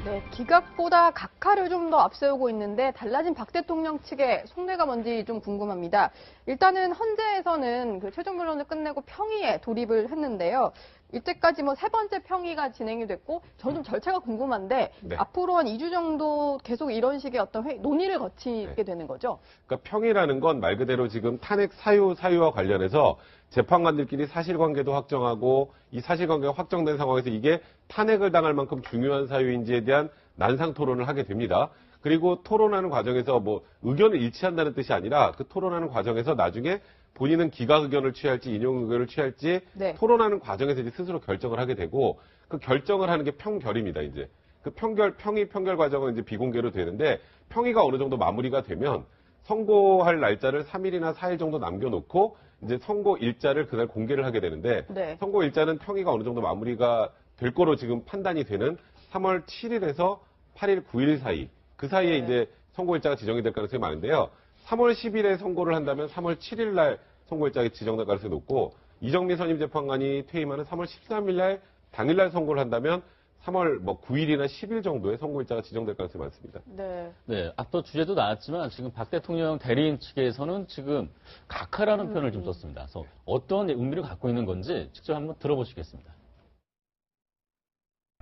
네, 기각보다 각하를 좀 더 앞세우고 있는데 달라진 박 대통령 측의 속내가 뭔지 좀 궁금합니다. 일단은 헌재에서는 그 최종 변론을 끝내고 평의에 돌입을 했는데요. 이때까지 뭐 세 번째 평의가 진행이 됐고 저는 좀 절차가 궁금한데 네. 앞으로 한 2주 정도 계속 이런 식의 어떤 논의를 거치게 되는 거죠? 그러니까 평의라는 건 말 그대로 지금 탄핵 사유와 관련해서 재판관들끼리 사실관계도 확정하고 이 사실관계가 확정된 상황에서 이게 탄핵을 당할 만큼 중요한 사유인지에 대한 난상 토론을 하게 됩니다. 그리고 토론하는 과정에서 뭐 의견을 일치한다는 뜻이 아니라 그 토론하는 과정에서 나중에 본인은 기각 의견을 취할지 인용 의견을 취할지 네. 토론하는 과정에서 이제 스스로 결정을 하게 되고 그 결정을 하는 게 평결입니다. 이제 그 평의 평결 과정은 이제 비공개로 되는데 평의가 어느 정도 마무리가 되면 선고할 날짜를 3일이나 4일 정도 남겨놓고 이제 선고 일자를 그날 공개를 하게 되는데 네. 선고 일자는 평의가 어느 정도 마무리가 될 거로 지금 판단이 되는 3월 7일에서 8일 9일 사이 그 사이에 네. 이제 선고 일자가 지정이 될 가능성이 많은데요. 3월 10일에 선고를 한다면 3월 7일 날 선고 일자가 지정될 가능성이 높고 이정미 선임 재판관이 퇴임하는 3월 13일 날 당일 날 선고를 한다면 3월 뭐 9일이나 10일 정도의 선고 일자가 지정될 가능성이 많습니다. 네, 앞서 주제도 나왔지만 지금 박 대통령 대리인 측에서는 지금 각하라는 표현을 좀 썼습니다. 그래서 어떤 의미를 갖고 있는 건지 직접 한번 들어보시겠습니다.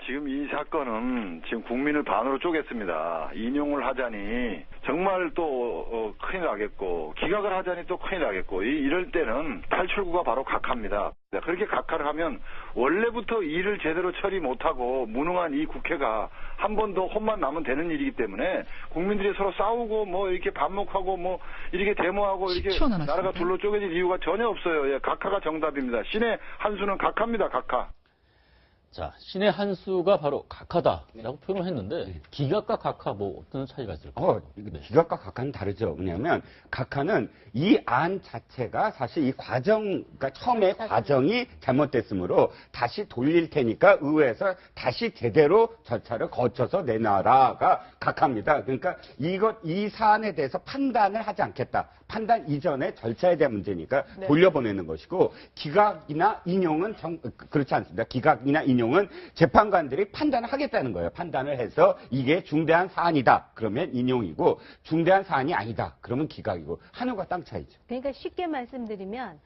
지금 이 사건은 지금 국민을 반으로 쪼갰습니다. 인용을 하자니 정말 또 큰일 나겠고 기각을 하자니 또 큰일 나겠고 이럴 때는 탈출구가 바로 각하입니다. 그렇게 각하를 하면 원래부터 일을 제대로 처리 못하고 무능한 이 국회가 한 번 더 혼만 나면 되는 일이기 때문에 국민들이 서로 싸우고 뭐 이렇게 반목하고 뭐 이렇게 데모하고 이렇게 나라가 둘로 쪼개질 이유가 전혀 없어요. 예, 각하가 정답입니다. 신의 한 수는 각하입니다. 각하. 자, 신의 한 수가 바로 각하다라고 표현을 했는데 기각과 각하 뭐 어떤 차이가 있을까요? 기각과 각하는 다르죠. 왜냐하면 각하는 이 안 자체가 사실 이 과정, 그러니까 처음에 과정이 잘못됐으므로 다시 돌릴 테니까 의회에서 다시 제대로 절차를 거쳐서 내놔라가 각하입니다. 그러니까 이 사안에 대해서 판단을 하지 않겠다. 판단 이전에 절차에 대한 문제니까 네. 돌려보내는 것이고 기각이나 인용은 그렇지 않습니다. 기각이나 인용은 재판관들이 판단을 하겠다는 거예요. 판단을 해서 이게 중대한 사안이다. 그러면 인용이고 중대한 사안이 아니다. 그러면 기각이고 하늘과 땅 차이죠. 그러니까 쉽게 말씀드리면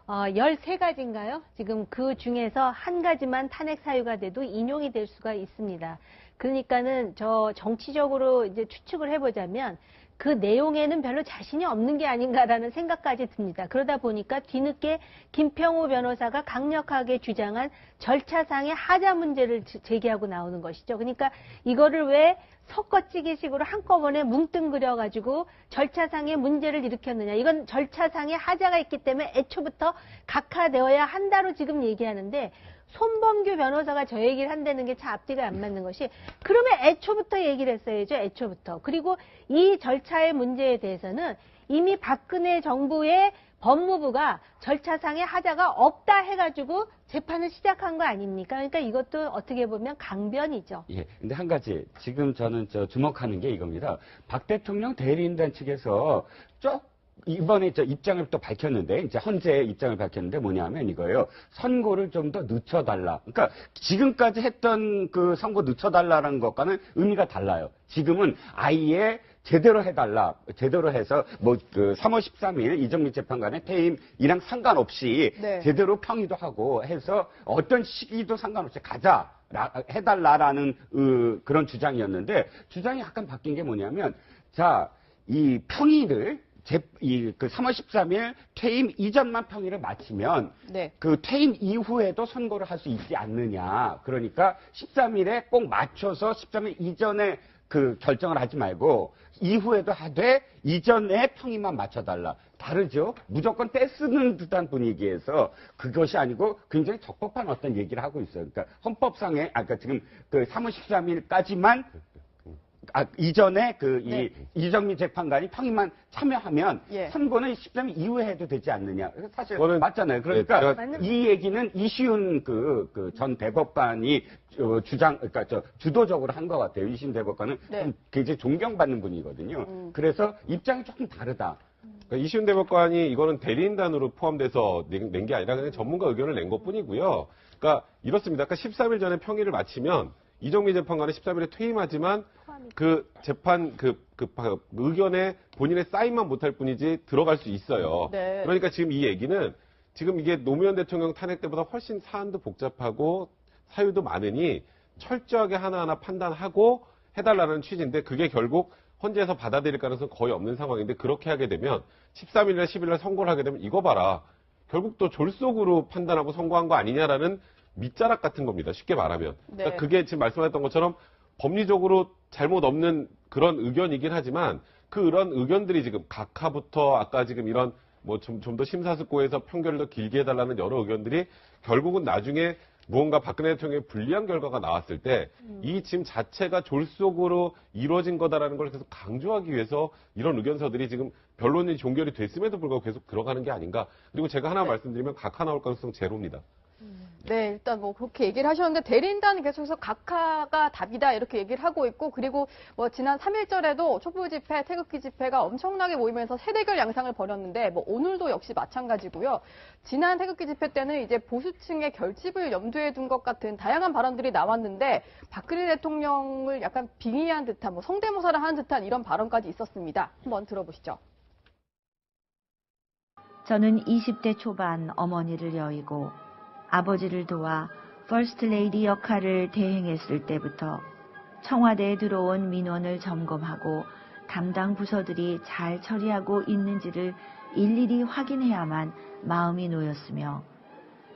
13가지인가요? 지금 그 중에서 한 가지만 탄핵 사유가 돼도 인용이 될 수가 있습니다. 그러니까는 정치적으로 이제 추측을 해보자면 그 내용에는 별로 자신이 없는 게 아닌가라는 생각까지 듭니다. 그러다 보니까 뒤늦게 김평호 변호사가 강력하게 주장한 절차상의 하자 문제를 제기하고 나오는 것이죠. 그러니까 이거를 왜 섞어찌기식으로 한꺼번에 뭉뚱그려가지고 절차상의 문제를 일으켰느냐. 이건 절차상의 하자가 있기 때문에 애초부터 각하되어야 한다로 지금 얘기하는데 손범규 변호사가 저 얘기를 한다는 게 참 앞뒤가 안 맞는 것이 그러면 애초부터 얘기를 했어야죠. 애초부터. 그리고 이 절차의 문제에 대해서는 이미 박근혜 정부의 법무부가 절차상의 하자가 없다 해가지고 재판을 시작한 거 아닙니까? 그러니까 이것도 어떻게 보면 강변이죠. 예. 근데 한 가지 지금 저는 주목하는 게 이겁니다. 박 대통령 대리인단 측에서 이번에 입장을 또 밝혔는데, 이제 헌재의 입장을 밝혔는데 뭐냐면 이거예요. 선고를 좀 더 늦춰달라. 그러니까 지금까지 했던 그 선고 늦춰달라는 것과는 의미가 달라요. 지금은 아예 제대로 해달라. 제대로 해서 뭐 3월 13일 이정미 재판관의 퇴임이랑 상관없이 네. 제대로 평의도 하고 해서 어떤 시기도 상관없이 해달라라는 그런 주장이었는데 주장이 약간 바뀐 게 뭐냐면 이 평의를 그 3월 13일 퇴임 이전만 평의를 마치면 네. 그 퇴임 이후에도 선고를 할 수 있지 않느냐. 그러니까 13일에 꼭 맞춰서 13일 이전에 그 결정을 하지 말고 이후에도 하되 이전에 평의만 맞춰달라. 다르죠? 무조건 떼쓰는 듯한 분위기에서 그것이 아니고 굉장히 적법한 어떤 얘기를 하고 있어요. 그러니까 헌법상에 아까 지금 그 3월 13일까지만 이전에 네. 이정미 재판관이 평의만 참여하면 예. 선고는 13일 이후에 해도 되지 않느냐. 사실 맞잖아요. 그러니까 이 얘기는 이시훈 전 대법관이 그러니까 주도적으로 한 것 같아요. 이시훈 대법관은 네. 굉장히 존경받는 분이거든요. 그래서 입장이 조금 다르다. 그러니까 이시훈 대법관이 이거는 대리인단으로 포함돼서 낸 게 아니라 그냥 전문가 의견을 낸 것뿐이고요. 그러니까 이렇습니다. 아까 13일 전에 평의를 마치면 이정미 재판관은 13일에 퇴임하지만 그 재판 의견에 본인의 사인만 못할 뿐이지 들어갈 수 있어요. 네. 그러니까 지금 이 얘기는 지금 이게 노무현 대통령 탄핵 때보다 훨씬 사안도 복잡하고 사유도 많으니 철저하게 하나하나 판단하고 해달라는 취지인데 그게 결국 헌재에서 받아들일 가능성은 거의 없는 상황인데 그렇게 하게 되면 13일이나 10일날 선고를 하게 되면 이거 봐라. 결국 또 졸속으로 판단하고 선고한 거 아니냐라는 밑자락 같은 겁니다. 쉽게 말하면. 그러니까 네. 그게 지금 말씀하셨던 것처럼 법리적으로 잘못 없는 그런 의견이긴 하지만 그런 의견들이 지금 각하부터 아까 지금 이런 뭐 좀 더 심사숙고해서 판결을 더 길게 해달라는 여러 의견들이 결국은 나중에 무언가 박근혜 대통령의 불리한 결과가 나왔을 때 이 지금 자체가 졸속으로 이루어진 거다라는 걸 계속 강조하기 위해서 이런 의견서들이 지금 변론이 종결이 됐음에도 불구하고 계속 들어가는 게 아닌가. 그리고 제가 하나 말씀드리면 각하 나올 가능성 제로입니다. 네, 일단 뭐 그렇게 얘기를 하셨는데 대리인단은 계속해서 각하가 답이다 이렇게 얘기를 하고 있고 그리고 뭐 지난 3.1절에도 촛불 집회, 태극기 집회가 엄청나게 모이면서 세대결 양상을 벌였는데 뭐 오늘도 역시 마찬가지고요. 지난 태극기 집회 때는 이제 보수층의 결집을 염두에 둔 것 같은 다양한 발언들이 나왔는데 박근혜 대통령을 약간 빙의한 듯한 뭐 성대모사를 하는 듯한 이런 발언까지 있었습니다. 한번 들어보시죠. 저는 20대 초반 어머니를 여의고 아버지를 도와 퍼스트 레이디 역할을 대행했을 때부터 청와대에 들어온 민원을 점검하고 담당 부서들이 잘 처리하고 있는지를 일일이 확인해야만 마음이 놓였으며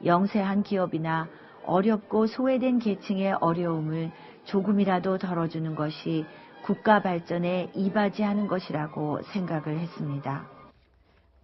영세한 기업이나 어렵고 소외된 계층의 어려움을 조금이라도 덜어주는 것이 국가 발전에 이바지하는 것이라고 생각을 했습니다.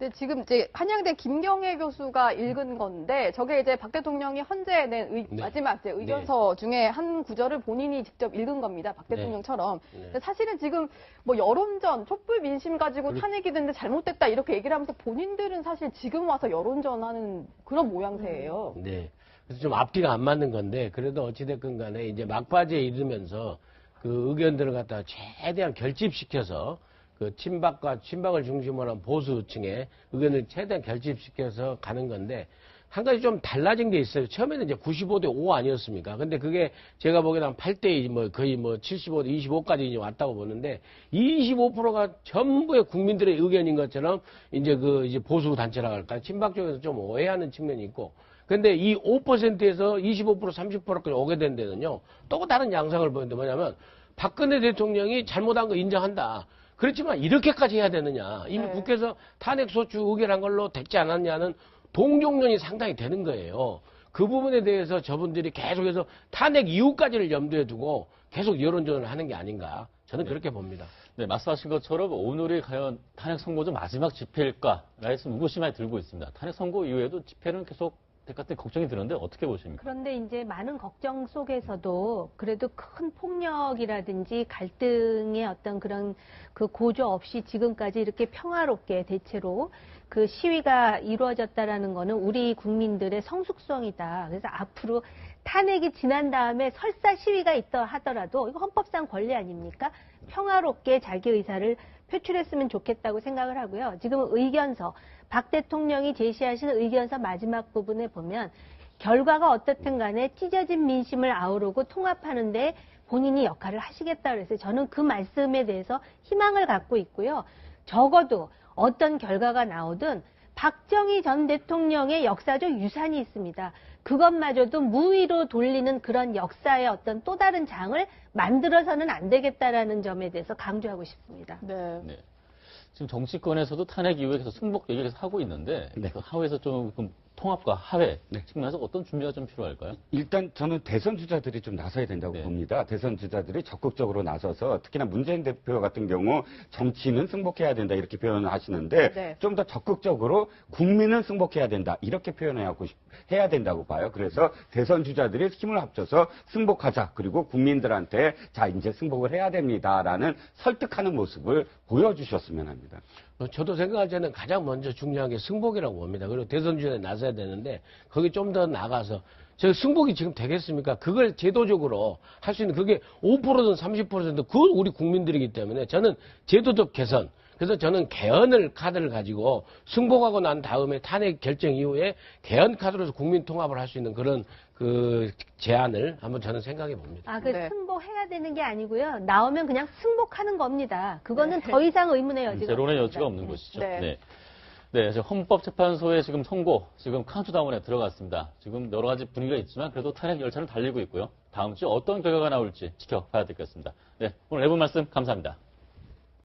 네, 지금 이제 한양대 김경애 교수가 읽은 건데 저게 이제 박 대통령이 헌재에 낸 마지막 이제 의견서 중에 한 구절을 본인이 직접 읽은 겁니다. 박 대통령처럼. 근데 사실은 지금 뭐 여론전, 촛불 민심 가지고 탄핵이 됐는데 잘못됐다 이렇게 얘기를 하면서 본인들은 사실 지금 와서 여론전하는 그런 모양새예요. 네. 그래서 좀 앞뒤가 안 맞는 건데 그래도 어찌됐건 간에 이제 막바지에 이르면서 그 의견들을 갖다가 최대한 결집시켜서 그 친박을 중심으로 한 보수층의 의견을 최대한 결집시켜서 가는 건데 한 가지 좀 달라진 게 있어요. 처음에는 이제 95대 5 아니었습니까? 근데 그게 제가 보기에는 한 8대 2, 뭐 거의 뭐 75대 25까지 이제 왔다고 보는데 25%가 전부의 국민들의 의견인 것처럼 이제 이제 보수 단체라고 할까요? 친박 쪽에서 좀 오해하는 측면이 있고. 근데 이 5%에서 25%, 30%까지 오게 된 데는요. 또 다른 양상을 보이는데 뭐냐면 박근혜 대통령이 잘못한 거 인정한다. 그렇지만 이렇게까지 해야 되느냐. 이미 네. 국회에서 탄핵소추 의결한 걸로 됐지 않았냐는 동정론이 상당히 되는 거예요. 그 부분에 대해서 저분들이 계속해서 탄핵 이후까지를 염두에 두고 계속 여론전을 하는 게 아닌가. 저는 그렇게 봅니다. 네, 말씀하신 것처럼 오늘이 과연 탄핵 선고조 마지막 집회일까? 라해서 의구심이 많이 들고 있습니다. 탄핵 선고 이후에도 집회는 계속 될 것 같은 걱정이 드는데 어떻게 보십니까? 그런데 이제 많은 걱정 속에서도 그래도 큰 폭력이라든지 갈등의 어떤 그런 그 고조 없이 지금까지 이렇게 평화롭게 대체로 그 시위가 이루어졌다라는 거는 우리 국민들의 성숙성이다. 그래서 앞으로 탄핵이 지난 다음에 설사 시위가 있다 하더라도 이거 헌법상 권리 아닙니까? 평화롭게 자기 의사를 표출했으면 좋겠다고 생각을 하고요. 지금 의견서, 박 대통령이 제시하신 의견서 마지막 부분에 보면 결과가 어떻든 간에 찢어진 민심을 아우르고 통합하는데 본인이 역할을 하시겠다 그래서 저는 그 말씀에 대해서 희망을 갖고 있고요. 적어도 어떤 결과가 나오든 박정희 전 대통령의 역사적 유산이 있습니다. 그것마저도 무위로 돌리는 그런 역사의 어떤 또 다른 장을 만들어서는 안 되겠다라는 점에 대해서 강조하고 싶습니다. 네. 네. 지금 정치권에서도 탄핵 이후에 계속 승복 얘기를 계속 하고 있는데 그 하회에서 좀 통합과 하회 측면에서 어떤 준비가 좀 필요할까요? 일단 저는 대선 주자들이 좀 나서야 된다고 봅니다. 대선 주자들이 적극적으로 나서서 특히나 문재인 대표 같은 경우 정치는 승복해야 된다 이렇게 표현을 하시는데 좀 더 적극적으로 국민은 승복해야 된다 이렇게 해야 된다고 봐요. 그래서 대선 주자들이 힘을 합쳐서 승복하자 그리고 국민들한테 자 이제 승복을 해야 됩니다라는 설득하는 모습을 보여주셨으면 합니다. 저도 생각할 때는 가장 먼저 중요한 게 승복이라고 봅니다. 그리고 대선 주자에 나서야 되는데 거기 좀 더 나가서 저 승복이 지금 되겠습니까? 그걸 제도적으로 할 수 있는 그게 5%든 30%든 그건 우리 국민들이기 때문에 저는 제도적 개선 그래서 저는 개헌을 카드를 가지고 승복하고 난 다음에 탄핵 결정 이후에 개헌 카드로서 국민 통합을 할 수 있는 그런 그 제안을 한번 저는 생각해 봅니다. 그 네. 승복해야 되는 게 아니고요. 나오면 그냥 승복하는 겁니다. 그거는 더 이상 의문의 여지가 재론의 없습니다. 여지가 없는 것이죠. 네. 네. 네, 이제 헌법재판소의 지금 선고, 지금 카운트다운에 들어갔습니다. 지금 여러 가지 분위기가 있지만 그래도 탄핵 열차는 달리고 있고요. 다음 주 어떤 결과가 나올지 지켜봐야 되겠습니다. 네, 오늘 4분 말씀 감사합니다.